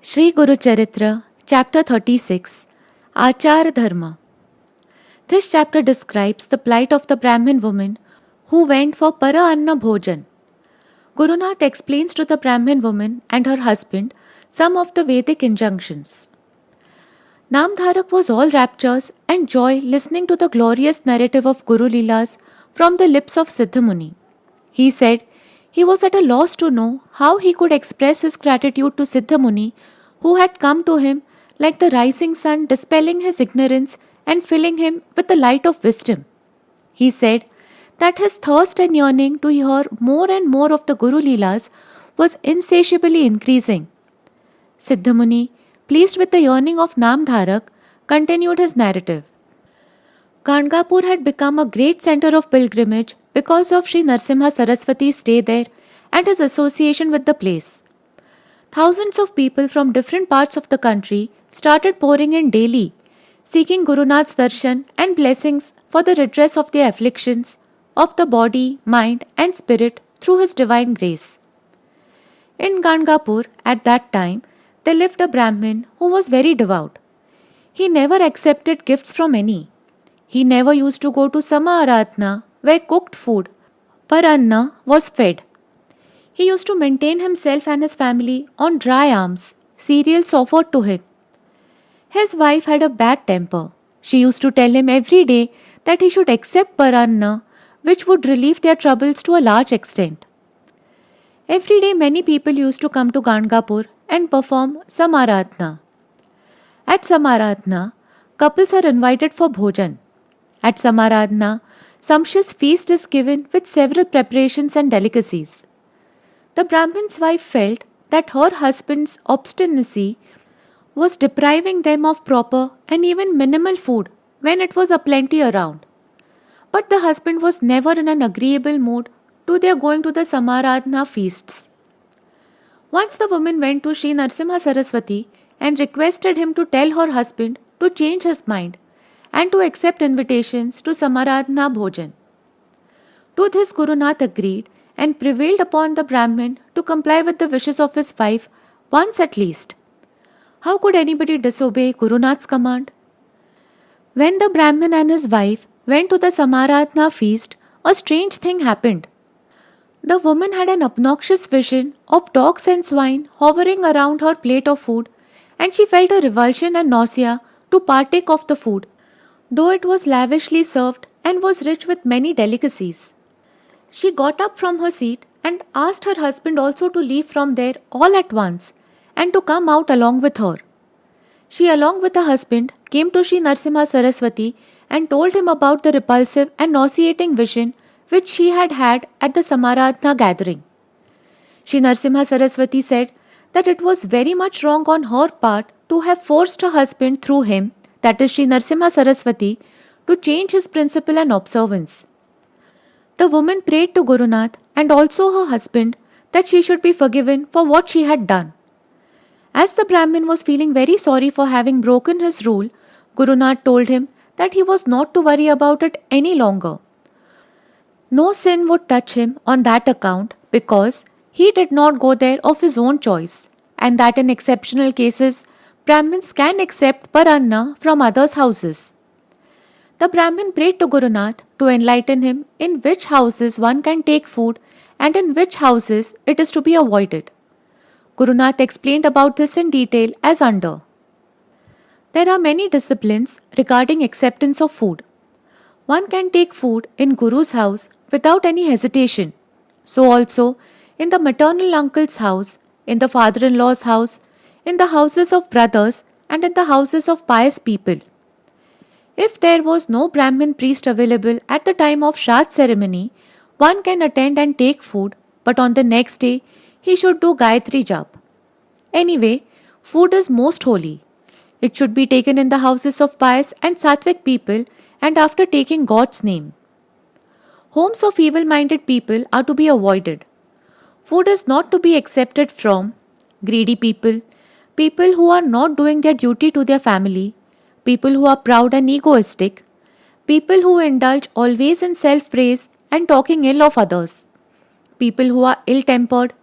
Sri Guru Charitra, Chapter 36, Achar Dharma. This chapter describes the plight of the Brahmin woman who went for Para Anna Bhojan. Gurunath explains to the Brahmin woman and her husband some of the Vedic injunctions. Namdharak was all raptures and joy listening to the glorious narrative of Guru Leelas from the lips of Siddhamuni. He said he was at a loss to know how he could express his gratitude to Siddhamuni, who had come to him like the rising sun, dispelling his ignorance and filling him with the light of wisdom. He said that his thirst and yearning to hear more and more of the Guru Leelas was insatiably increasing. Siddhamuni, pleased with the yearning of Namdharak, continued his narrative. Gangapur had become a great center of pilgrimage because of Sri Narsimha Saraswati's stay there and his association with the place. Thousands of people from different parts of the country started pouring in daily, seeking Gurunath's darshan and blessings for the redress of their afflictions of the body, mind and spirit through his divine grace. In Gangapur at that time, there lived a Brahmin who was very devout. He never accepted gifts from any. He never used to go to Samaaradhna where cooked food, Paranna, was fed. He used to maintain himself and his family on dry alms, cereals offered to him. His wife had a bad temper. She used to tell him every day that he should accept Paranna, which would relieve their troubles to a large extent. Every day many people used to come to Gangapur and perform Samaradhna. At Samaradhna, couples are invited for bhojan. At Samaradhna, sumptuous feast is given with several preparations and delicacies. The Brahmin's wife felt that her husband's obstinacy was depriving them of proper and even minimal food when it was aplenty around. But the husband was never in an agreeable mood to their going to the Samaradhna feasts. Once the woman went to Sri Narsimha Saraswati and requested him to tell her husband to change his mind and to accept invitations to Samaradhna Bhojan. To this Gurunath agreed and prevailed upon the Brahmin to comply with the wishes of his wife once at least. How could anybody disobey Gurunath's command? When the Brahmin and his wife went to the Samaradhna feast, a strange thing happened. The woman had an obnoxious vision of dogs and swine hovering around her plate of food, and she felt a revulsion and nausea to partake of the food, though it was lavishly served and was rich with many delicacies. She got up from her seat and asked her husband also to leave from there all at once and to come out along with her. She along with her husband came to Sri Narsimha Saraswati and told him about the repulsive and nauseating vision which she had had at the Samaradhna gathering. Sri Narsimha Saraswati said that it was very much wrong on her part to have forced her husband through him, that is Sri Narsimha Saraswati, to change his principle and observance. The woman prayed to Gurunath and also her husband that she should be forgiven for what she had done. As the Brahmin was feeling very sorry for having broken his rule, Gurunath told him that he was not to worry about it any longer. No sin would touch him on that account because he did not go there of his own choice, and that in exceptional cases, Brahmins can accept Paranna from others' houses. The Brahmin prayed to Gurunath to enlighten him in which houses one can take food and in which houses it is to be avoided. Gurunath explained about this in detail as under. There are many disciplines regarding acceptance of food. One can take food in Guru's house without any hesitation. So also in the maternal uncle's house, in the father-in-law's house, in the houses of brothers and in the houses of pious people. If there was no Brahmin priest available at the time of Shraddh ceremony, one can attend and take food, but on the next day he should do Gayatri Jap. Anyway, food is most holy. It should be taken in the houses of pious and sattvic people and after taking God's name. Homes of evil-minded people are to be avoided. Food is not to be accepted from greedy people, people who are not doing their duty to their family, people who are proud and egoistic, people who indulge always in self-praise and talking ill of others, people who are ill-tempered,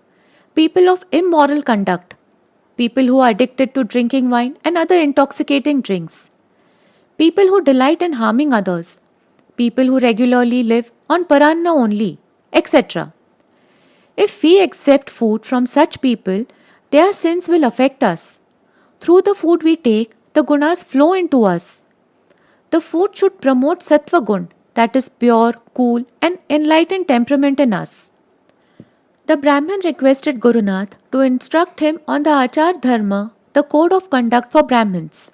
people of immoral conduct, people who are addicted to drinking wine and other intoxicating drinks, people who delight in harming others, people who regularly live on paranna only, etc. If we accept food from such people, their sins will affect us. Through the food we take, the gunas flow into us. The food should promote sattva gun, that is pure, cool, and enlightened temperament in us. The Brahmin requested Gurunath to instruct him on the Achar Dharma, the code of conduct for Brahmins.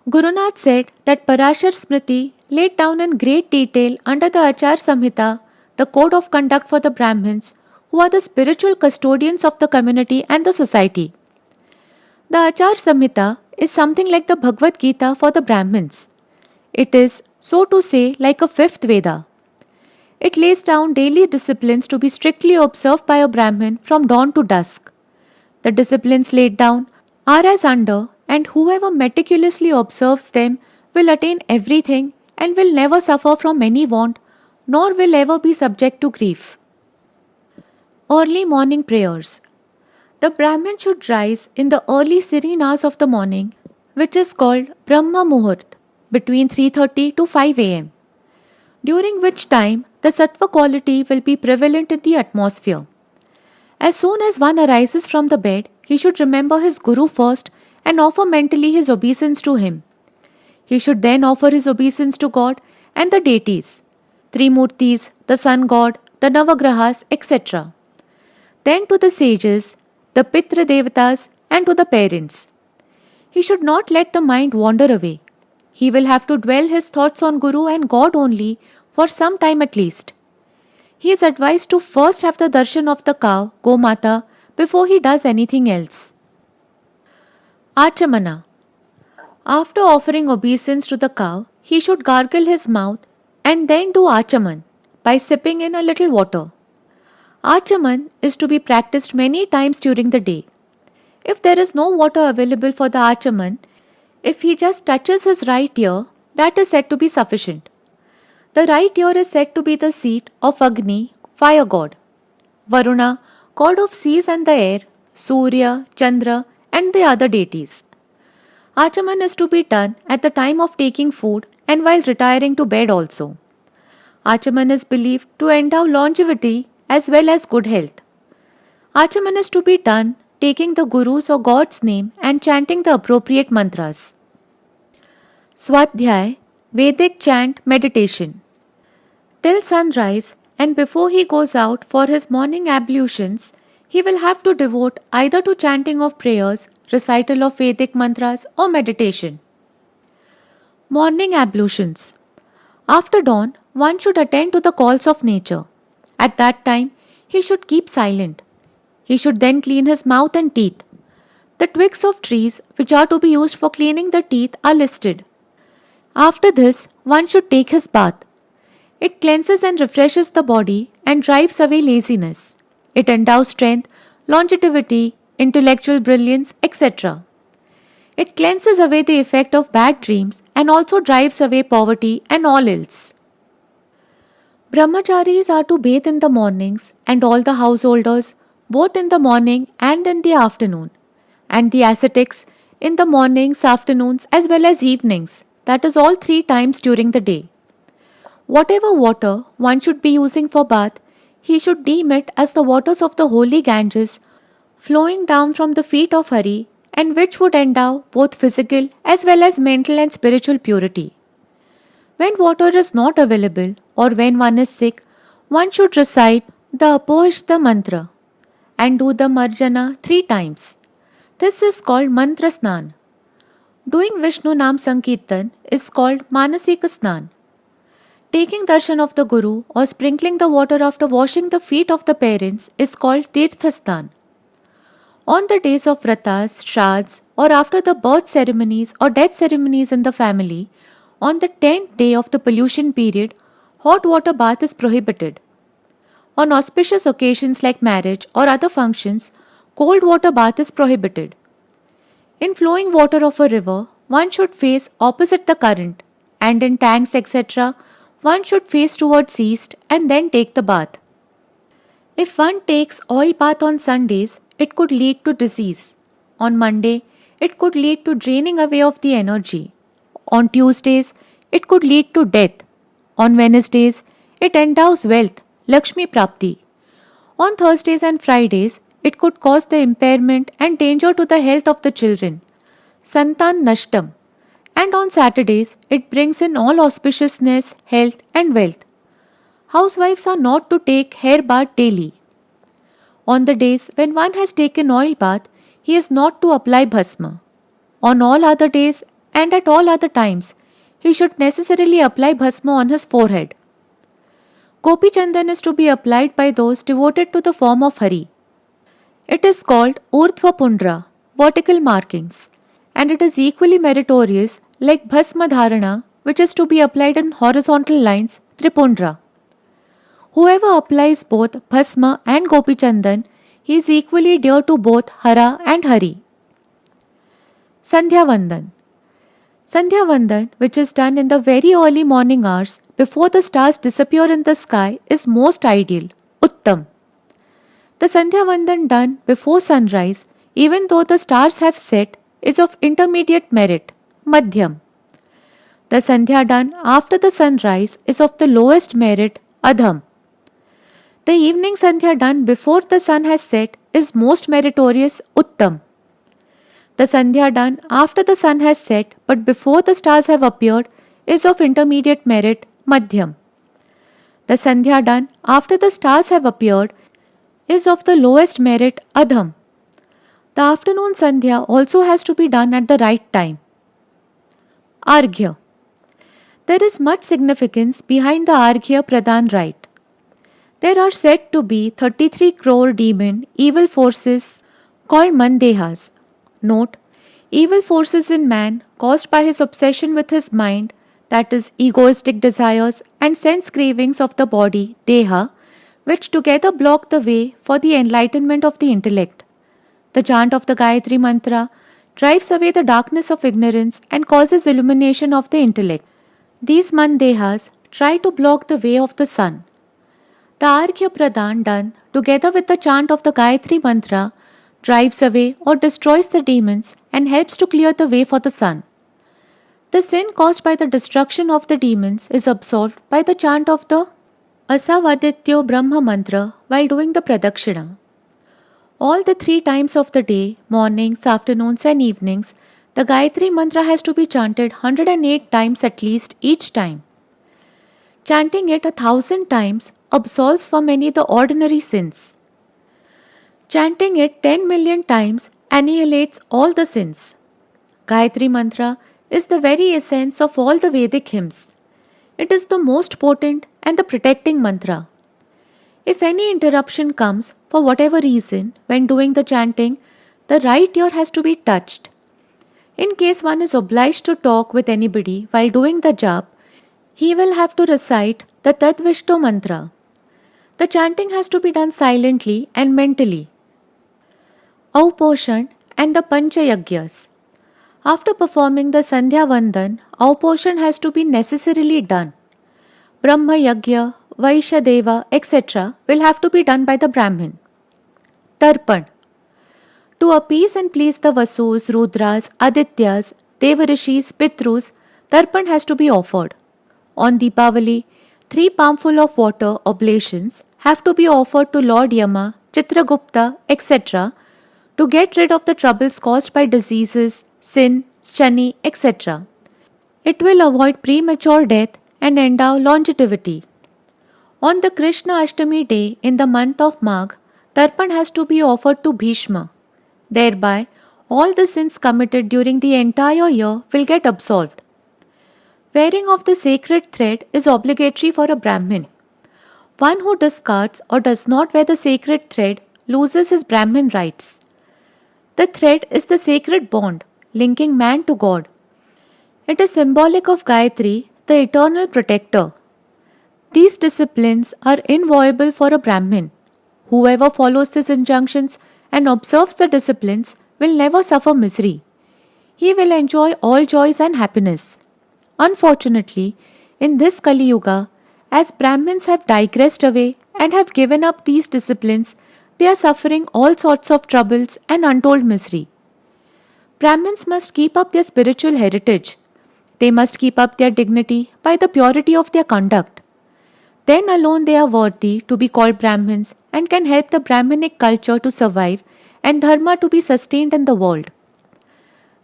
Gurunath said that Parashar Smriti laid down in great detail under the Achar Samhita the code of conduct for the Brahmins, who are the spiritual custodians of the community and the society. The Achar Samhita is something like the Bhagavad Gita for the Brahmins. It is, so to say, like a fifth Veda. It lays down daily disciplines to be strictly observed by a Brahmin from dawn to dusk. The disciplines laid down are as under, and whoever meticulously observes them will attain everything and will never suffer from any want, nor will ever be subject to grief. Early morning prayers. The Brahmin should rise in the early serene hours of the morning, which is called Brahma Muhurt, between 3:30 to 5 am, during which time the sattva quality will be prevalent in the atmosphere. As soon as one arises from the bed, he should remember his Guru first and offer mentally his obeisance to him. He should then offer his obeisance to God and the deities, Trimurtis, the sun god, the Navagrahas, etc. Then to the sages, the Pitra Devatas, and to the parents. He should not let the mind wander away. He will have to dwell his thoughts on Guru and God only for some time at least. He is advised to first have the darshan of the cow, Gomata, before he does anything else. Achamana. After offering obeisance to the cow, he should gargle his mouth and then do achaman by sipping in a little water. Achaman is to be practiced many times during the day. If there is no water available for the achaman, if he just touches his right ear, that is said to be sufficient. The right ear is said to be the seat of Agni, fire god, Varuna, god of seas and the air, Surya, Chandra, and the other deities. Achaman is to be done at the time of taking food and while retiring to bed also. Achaman is believed to endow longevity as well as good health. Achaman is to be done taking the Guru's or God's name and chanting the appropriate mantras. Swadhyay, Vedic chant meditation. Till sunrise and before he goes out for his morning ablutions, he will have to devote either to chanting of prayers, recital of Vedic mantras, or meditation. Morning ablutions. After dawn, one should attend to the calls of nature. At that time, he should keep silent. He should then clean his mouth and teeth. The twigs of trees which are to be used for cleaning the teeth are listed. After this, one should take his bath. It cleanses and refreshes the body and drives away laziness. It endows strength, longevity, intellectual brilliance, etc. It cleanses away the effect of bad dreams and also drives away poverty and all ills. Brahmacharis are to bathe in the mornings and all the householders both in the morning and in the afternoon, and the ascetics in the mornings, afternoons as well as evenings, that is all 3 times during the day. Whatever water one should be using for bath, he should deem it as the waters of the holy Ganges flowing down from the feet of Hari and which would endow both physical as well as mental and spiritual purity. When water is not available or when one is sick, one should recite the Apohishta mantra and do the Marjana 3 times. This is called Mantra Snan. Doing Vishnu Nam Sankirtan is called Manasika Snan. Taking darshan of the Guru or sprinkling the water after washing the feet of the parents is called Tirthastan. On the days of vratas, shrads, or after the birth ceremonies or death ceremonies in the family, on the 10th day of the pollution period, hot water bath is prohibited. On auspicious occasions like marriage or other functions, cold water bath is prohibited. In flowing water of a river, one should face opposite the current, and in tanks, etc., one should face towards east and then take the bath. If one takes oil bath on Sundays, it could lead to disease. On Monday, it could lead to draining away of the energy. On Tuesdays, it could lead to death. On Wednesdays, it endows wealth, Lakshmi Prapti. On Thursdays and Fridays, it could cause the impairment and danger to the health of the children, Santan Nashtam. And on Saturdays, it brings in all auspiciousness, health, and wealth. Housewives are not to take hair bath daily. On the days when one has taken oil bath, he is not to apply bhasma. On all other days and at all other times, he should necessarily apply bhasma on his forehead. Gopi Chandan is to be applied by those devoted to the form of Hari. It is called Urdhva Pundra, vertical markings, and it is equally meritorious like Bhasma Dharana, which is to be applied in horizontal lines, Tripundra. Whoever applies both Bhasma and Gopi Chandan, he is equally dear to both Hara and Hari. Sandhya Vandan. Sandhya Vandan, which is done in the very early morning hours before the stars disappear in the sky, is most ideal, Uttam. The Sandhya Vandan done before sunrise, even though the stars have set, is of intermediate merit, Madhyam. The Sandhya done after the sunrise is of the lowest merit, Adham. The evening Sandhya done before the sun has set is most meritorious, Uttam. The Sandhya done after the sun has set but before the stars have appeared is of intermediate merit, Madhyam. The Sandhya done after the stars have appeared is of the lowest merit, Adham. The afternoon Sandhya also has to be done at the right time. Arghya. There is much significance behind the Arghya Pradhan rite. There are said to be 33 crore demon evil forces called Mandehas. Note, evil forces in man caused by his obsession with his mind, that is, egoistic desires and sense cravings of the body, Deha, which together block the way for the enlightenment of the intellect. The chant of the Gayatri Mantra drives away the darkness of ignorance and causes illumination of the intellect. These Mandehas try to block the way of the sun. The Arghya Pradhan done together with the chant of the Gayatri Mantra drives away or destroys the demons and helps to clear the way for the sun. The sin caused by the destruction of the demons is absolved by the chant of the Asavadityo Brahma Mantra while doing the Pradakshina. All the 3 times of the day, mornings, afternoons and evenings, the Gayatri Mantra has to be chanted 108 times at least each time. Chanting it 1,000 times absolves from any of the ordinary sins. Chanting it 10 million times annihilates all the sins. Gayatri Mantra is the very essence of all the Vedic hymns. It is the most potent and the protecting mantra. If any interruption comes for whatever reason when doing the chanting, the right ear has to be touched. In case one is obliged to talk with anybody while doing the jap, he will have to recite the Tadvishto mantra. The chanting has to be done silently and mentally. Auposhan and the Panchayagyas. After performing the Sandhya Vandan, Auposhan has to be necessarily done. Brahma Yagya, Vaishadeva, etc. will have to be done by the Brahmin. Tarpan. To appease and please the Vasus, Rudras, Adityas, Devarishis, Pitrus, Tarpan has to be offered. On Deepavali, 3 palmful of water oblations have to be offered to Lord Yama, Chitragupta, etc. to get rid of the troubles caused by diseases, sin, shani, etc. It will avoid premature death and endow longevity. On the Krishna Ashtami day in the month of Magh, Tarpan has to be offered to Bhishma. Thereby, all the sins committed during the entire year will get absolved. Wearing of the sacred thread is obligatory for a Brahmin. One who discards or does not wear the sacred thread loses his Brahmin rights. The thread is the sacred bond linking man to God. It is symbolic of Gayatri, the eternal protector. These disciplines are inviolable for a Brahmin. Whoever follows these injunctions and observes the disciplines will never suffer misery. He will enjoy all joys and happiness. Unfortunately, in this Kali Yuga, as Brahmins have digressed away and have given up these disciplines, they are suffering all sorts of troubles and untold misery. Brahmins must keep up their spiritual heritage. They must keep up their dignity by the purity of their conduct. Then alone they are worthy to be called Brahmins and can help the Brahminic culture to survive and Dharma to be sustained in the world.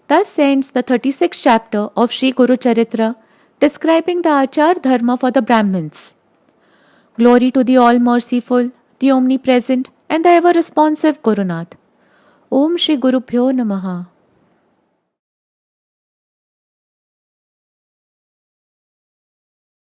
Thus ends the 36th chapter of Sri Guru Charitra, describing the Achar Dharma for the Brahmins. Glory to the All-Merciful, the Omnipresent, and the ever-responsive Gurunath. Om Shri Guru Pyo Namaha.